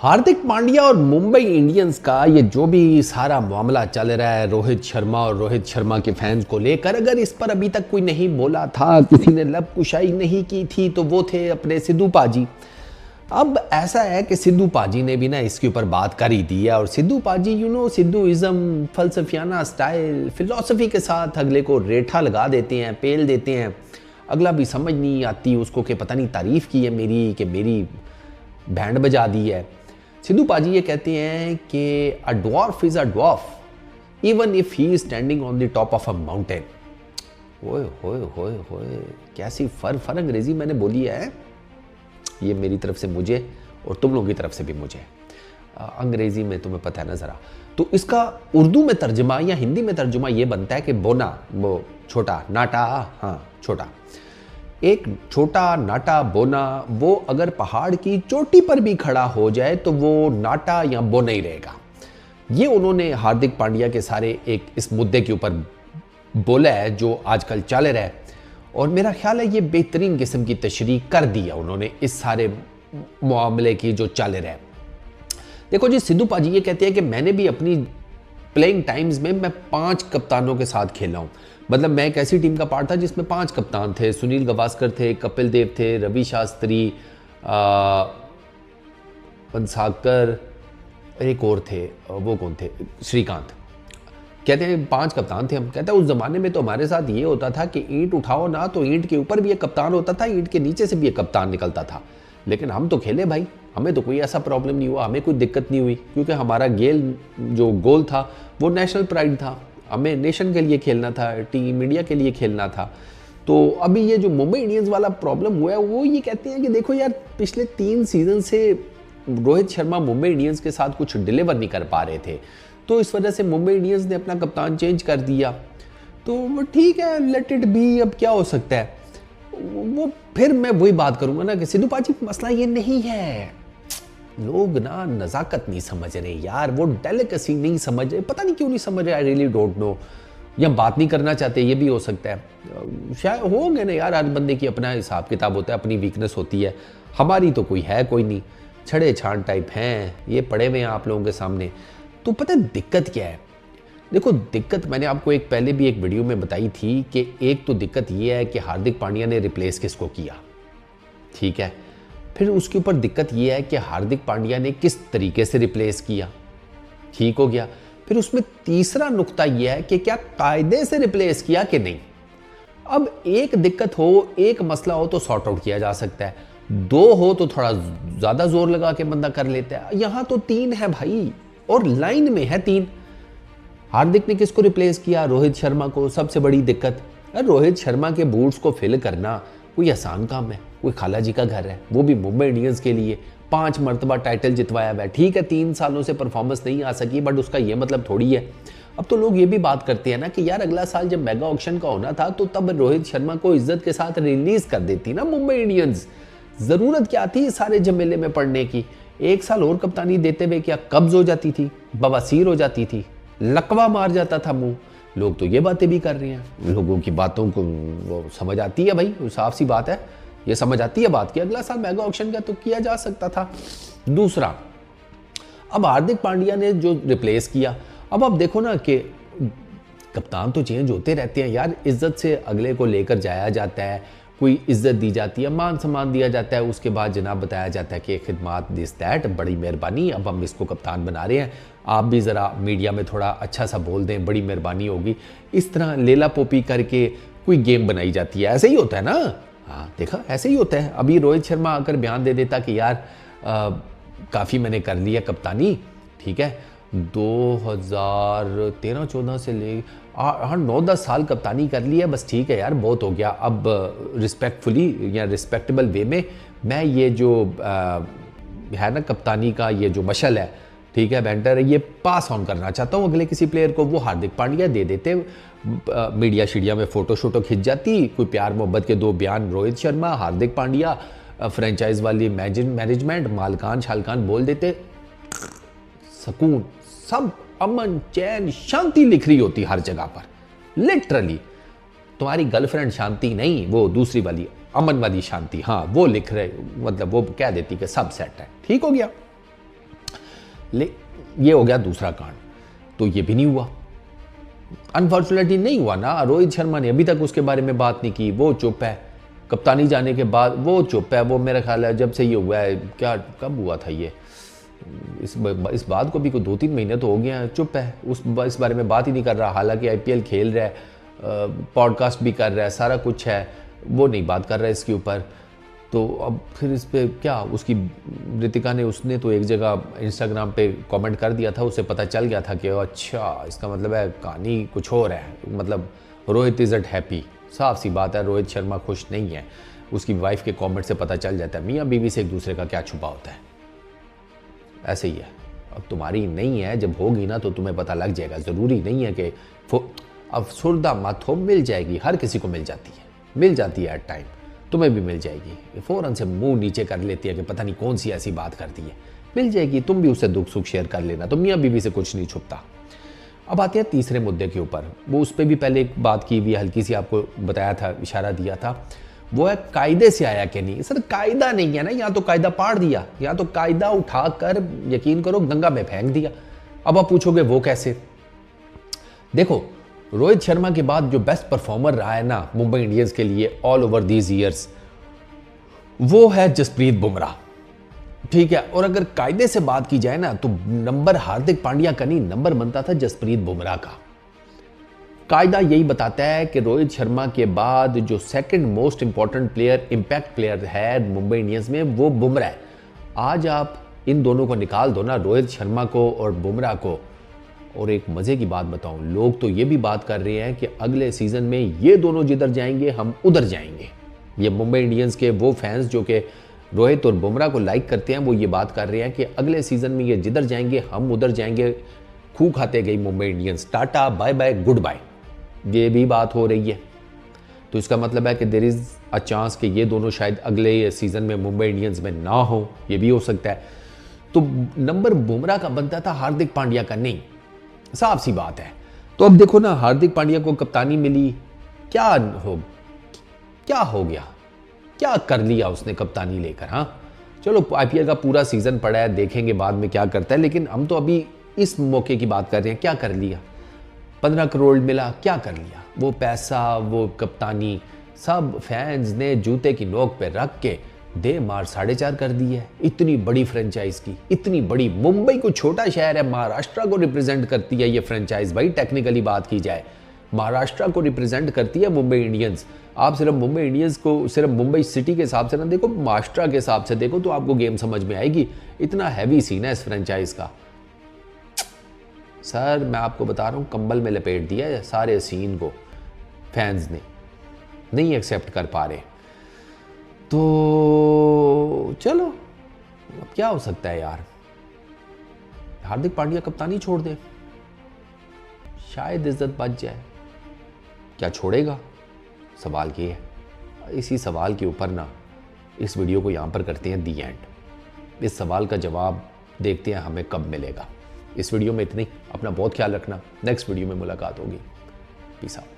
हार्दिक पांड्या और मुंबई इंडियंस का ये जो भी सारा मामला चल रहा है रोहित शर्मा और रोहित शर्मा के फैंस को लेकर, अगर इस पर अभी तक कोई नहीं बोला था, किसी ने लब कुशाई नहीं की थी, तो वो थे अपने सिद्धू पाजी। अब ऐसा है कि सिद्धू पाजी ने भी ना इसके ऊपर बात कर ही दी है। और सिद्धू पाजी सिद्धूइज्म फलसफियाना स्टाइल फिलॉसफी के साथ अगले को रेठा लगा देते हैं, पेल देते हैं। अगला भी समझ नहीं आती उसको कि पता नहीं तारीफ की है मेरी कि मेरी बैंड बजा दी है। सिद्धू पाजी ये कहते हैं कि अ dwarf is a dwarf even if he is standing on the top of a mountain. होए होए होए होए, कैसी फर अंग्रेजी मैंने बोली है। ये मेरी तरफ से मुझे और तुम लोगों की तरफ से भी मुझे। अंग्रेजी में तुम्हें पता है ना ज़रा, तो इसका उर्दू में तर्जुमा या हिंदी में तर्जुमा ये बनता है कि बोना, वो छोटा नाटा, हाँ छोटा, एक छोटा नाटा बोना, वो अगर पहाड़ की चोटी पर भी खड़ा हो जाए तो वो नाटा या बोना ही रहेगा। ये उन्होंने हार्दिक पांड्या के सारे एक इस मुद्दे के ऊपर बोला है जो आजकल चल रहा है। और मेरा ख्याल है ये बेहतरीन किस्म की तशरीह कर दी है उन्होंने इस सारे मामले की जो चल रहा है। देखो जी, सिद्धू पाजी ये कहते हैं कि मैंने भी अपनी प्लेइंग टाइम्स में मैं 5 कप्तानों के साथ खेला हूँ। मतलब मैं एक ऐसी टीम का पार्ट था जिसमें 5 कप्तान थे। सुनील गावस्कर थे, कपिल देव थे, रवि शास्त्री, पंसाकर, एक और थे, वो कौन थे, श्रीकांत। कहते हैं 5 कप्तान थे हम। कहते हैं उस ज़माने में तो हमारे साथ ये होता था कि ईंट उठाओ ना तो ईंट के ऊपर भी एक कप्तान होता था, ईंट के नीचे से भी एक कप्तान निकलता था। लेकिन हम तो खेले भाई, हमें तो कोई ऐसा प्रॉब्लम नहीं हुआ, हमें कोई दिक्कत नहीं हुई, क्योंकि हमारा जो गोल था वो नेशनल प्राइड था। हमें नेशन के लिए खेलना था, टीम इंडिया के लिए खेलना था। तो अभी ये जो मुंबई इंडियंस वाला प्रॉब्लम हुआ है, वो ये कहते हैं कि देखो यार, पिछले 3 सीजन से रोहित शर्मा मुंबई इंडियंस के साथ कुछ डिलीवर नहीं कर पा रहे थे, तो इस वजह से मुंबई इंडियंस ने अपना कप्तान चेंज कर दिया। तो ठीक है, लेट इट बी, अब क्या हो सकता है। वो फिर मैं वही बात करूंगा ना कि सिद्धू पाजी, मसला ये नहीं है, लोग ना नज़ाकत नहीं समझ रहे यार, वो डेलिकेसी नहीं समझ रहे, पता नहीं क्यों नहीं समझ रहे। आई रियली डोंट नो, या बात नहीं करना चाहते, ये भी हो सकता है। शायद होंगे ना यार, हर बंदे की अपना हिसाब किताब होता है, अपनी वीकनेस होती है। हमारी तो कोई है कोई नहीं, छड़े छान टाइप हैं, ये पड़े हुए हैं आप लोगों के सामने। तो पता है दिक्कत क्या है। देखो, दिक्कत मैंने आपको पहले भी एक वीडियो में बताई थी कि एक तो दिक्कत ये है कि हार्दिक पांड्या ने रिप्लेस किसको किया, ठीक है। फिर उसके ऊपर दिक्कत यह है कि हार्दिक पांड्या ने किस तरीके से रिप्लेस किया, ठीक हो गया। फिर उसमें तीसरा नुक्ता यह है कि क्या कायदे से रिप्लेस किया कि नहीं। अब एक दिक्कत हो, एक मसला हो तो सॉर्ट आउट किया जा सकता है, 2 हो तो थोड़ा ज्यादा जोर लगा के बंदा कर लेता है। यहां तो 3 है भाई, और लाइन में है 3। हार्दिक ने किसको रिप्लेस किया? रोहित शर्मा को। सबसे बड़ी दिक्कत, रोहित शर्मा के बूट्स को फिल करना कोई आसान काम है? कोई खाला जी का घर है, वो भी मुंबई इंडियंस के लिए। 5 मरतबा टाइटल जितवाया हुआ है, ठीक है 3 सालों से परफॉर्मेंस नहीं आ सकी, बट उसका ये मतलब थोड़ी है। अब तो लोग ये भी बात करते हैं ना कि यार अगला साल जब मेगा ऑक्शन का होना था तो तब रोहित शर्मा को इज्जत के साथ रिलीज कर देती ना मुंबई इंडियंस। जरूरत क्या थी सारे झमेले में पड़ने की? 1 साल और कप्तानी देते हुए क्या कब्ज हो जाती थी, बवासीर हो जाती थी, लकवा मार जाता था मुंह। लोग तो ये बातें भी कर रहे हैं, लोगों की बातों को वो समझ आती है भाई, साफ सी बात है, ये समझ आती है बात कि अगला साल मेगा ऑक्शन का तो किया जा सकता था। दूसरा, अब हार्दिक पांड्या ने जो रिप्लेस किया, अब आप देखो ना कि कप्तान तो चेंज होते रहते हैं यार, इज्जत से अगले को लेकर जाया जाता है, कोई इज्जत दी जाती है, मान सम्मान दिया जाता है, उसके बाद जनाब बताया जाता है कि खिदमात दिस दैट, बड़ी मेहरबानी, अब हम इसको कप्तान बना रहे हैं, आप भी ज़रा मीडिया में थोड़ा अच्छा सा बोल दें, बड़ी मेहरबानी होगी। इस तरह लेला पोपी करके कोई गेम बनाई जाती है। ऐसे ही होता है ना, हाँ देखा, ऐसे ही होता है। अभी रोहित शर्मा आकर बयान दे देता कि यार काफ़ी मैंने कर लिया कप्तानी, ठीक है, 2013-14 से ले हाँ 9-10 साल कप्तानी कर लिया, बस ठीक है यार, बहुत हो गया। अब रिस्पेक्टफुली या रिस्पेक्टेबल वे में मैं ये जो है ना कप्तानी का ये जो मशल है, ठीक है, बैंटर है, ये पास ऑन करना चाहता हूँ अगले किसी प्लेयर को। वो हार्दिक पांड्या दे देते, मीडिया शीडिया में फोटो शोटो खिंच जाती, कोई प्यार मोहब्बत के 2 बयान रोहित शर्मा, हार्दिक पांड्या, फ्रेंचाइज वाली मैनेजमेंट, मालकान शालकान बोल देते, सुकून, सब अमन चैन शांति लिख रही होती हर जगह पर, लिटरली। तुम्हारी गर्लफ्रेंड शांति नहीं, वो दूसरी वाली अमन वाली शांति, हाँ वो लिख रहे, मतलब वो कह देती कि सब सेट है, ठीक हो गया। ये हो गया दूसरा कांड। तो ये भी नहीं हुआ, अनफॉर्चुनेटली नहीं हुआ ना। रोहित शर्मा ने अभी तक उसके बारे में बात नहीं की, वो चुप है। कप्तानी जाने के बाद वो चुप है। वो मेरा ख्याल है जब से ये हुआ है, क्या कब हुआ था ये, इस बात को भी कोई 2-3 महीने तो हो गए हैं, चुप है। इस बारे में बात ही नहीं कर रहा। हालांकि आईपीएल खेल रहा है, पॉडकास्ट भी कर रहा है, सारा कुछ है, वो नहीं बात कर रहा है इसके ऊपर। तो अब फिर इस पर क्या, उसकी रितिका ने, उसने तो एक जगह इंस्टाग्राम पे कमेंट कर दिया था, उसे पता चल गया था कि अच्छा इसका मतलब है कहानी कुछ और है, मतलब रोहित इज़ नॉट हैप्पी। साफ सी बात है, रोहित शर्मा खुश नहीं है। उसकी वाइफ के कमेंट से पता चल जाता है मियाँ बीवी से एक दूसरे का क्या छुपा होता है। ऐसे ही है। अब तुम्हारी नहीं है, जब होगी ना तो तुम्हें पता लग जाएगा। ज़रूरी नहीं है कि अफसुर्दा मत हो, मिल जाएगी, हर किसी को मिल जाती है, मिल जाती है एट टाइम, तुम्हें भी मिल जाएगी। फ़ौरन से मुंह नीचे कर लेती है कि पता नहीं कौन सी ऐसी बात करती है, मिल जाएगी। तुम भी उससे दुख सुख शेयर कर लेना, तो मियाँ बीवी से कुछ नहीं छुपता। अब आते हैं तीसरे मुद्दे के ऊपर। वो उस पर भी पहले एक बात की हुई, हल्की सी आपको बताया था, इशारा दिया था। वो है कायदे से आया कि नहीं। सर कायदा नहीं है ना, यहाँ तो कायदा पाड़ दिया, यहाँ तो कायदा उठाकर यकीन करो गंगा में फेंक दिया। अब आप पूछोगे वो कैसे। देखो, रोहित शर्मा के बाद जो बेस्ट परफॉर्मर रहा है ना मुंबई इंडियंस के लिए ऑल ओवर दीज ईयर्स, वो है जसप्रीत बुमराह, ठीक है। और अगर कायदे से बात की जाए ना तो नंबर हार्दिक पांड्या का नहीं, नंबर बनता था जसप्रीत बुमराह का। कायदा यही बताता है कि रोहित शर्मा के बाद जो second most important player, impact player है मुंबई इंडियंस में, वो बुमराह है। आज आप इन दोनों को निकाल दो ना, रोहित शर्मा को और बुमराह को। और एक मजे की बात बताऊं, लोग तो ये भी बात कर रहे हैं कि अगले सीजन में ये दोनों जिधर जाएंगे हम उधर जाएंगे। ये मुंबई इंडियंस के वो फैंस जो कि रोहित और बुमराह को लाइक करते हैं, वो ये बात कर रहे हैं कि अगले सीजन में ये जिधर जाएंगे हम उधर जाएंगे। खूह खाते गई Mumbai Indians, tata bye bye goodbye, ये भी बात हो रही है। तो इसका मतलब है कि देयर इज अ चांस कि ये दोनों शायद अगले सीजन में मुंबई इंडियंस में ना हो, ये भी हो सकता है। तो नंबर बुमराह का बनता था, हार्दिक पांड्या का नहीं, साफ सी बात है। तो अब देखो ना, हार्दिक पांड्या को कप्तानी मिली, क्या हो गया, क्या कर लिया उसने कप्तानी लेकर। हाँ चलो, आईपीएल का पूरा सीजन पड़ा है, देखेंगे बाद में क्या करता है, लेकिन हम तो अभी इस मौके की बात कर रहे हैं। क्या कर लिया, 15 करोड़ मिला, क्या कर लिया, वो पैसा, वो कप्तानी, सब फैंस ने जूते की नोक पे रख के दे मार 4.5 कर दी है। इतनी बड़ी फ्रेंचाइज की, इतनी बड़ी, मुंबई को छोटा शहर है, महाराष्ट्र को रिप्रेजेंट करती है ये फ्रेंचाइज। भाई टेक्निकली बात की जाए, महाराष्ट्र को रिप्रेजेंट करती है मुंबई इंडियंस। आप सिर्फ मुंबई इंडियंस को सिर्फ मुंबई सिटी के हिसाब से ना देखो, महाराष्ट्र के हिसाब से देखो, तो आपको गेम समझ में आएगी। इतना हैवी सीन है इस फ्रेंचाइज का। सर मैं आपको बता रहा हूँ, कंबल में लपेट दिया है सारे सीन को फैंस ने, नहीं एक्सेप्ट कर पा रहे। तो चलो, अब क्या हो सकता है यार, हार्दिक पांड्या कप्तानी छोड़ दे, शायद इज्जत बच जाए। क्या छोड़ेगा, सवाल ये है। इसी सवाल के ऊपर ना इस वीडियो को यहाँ पर करते हैं दी एंड। इस सवाल का जवाब देखते हैं हमें कब मिलेगा। इस वीडियो में इतनी, अपना बहुत ख्याल रखना, नेक्स्ट वीडियो में मुलाकात होगी। Peace out.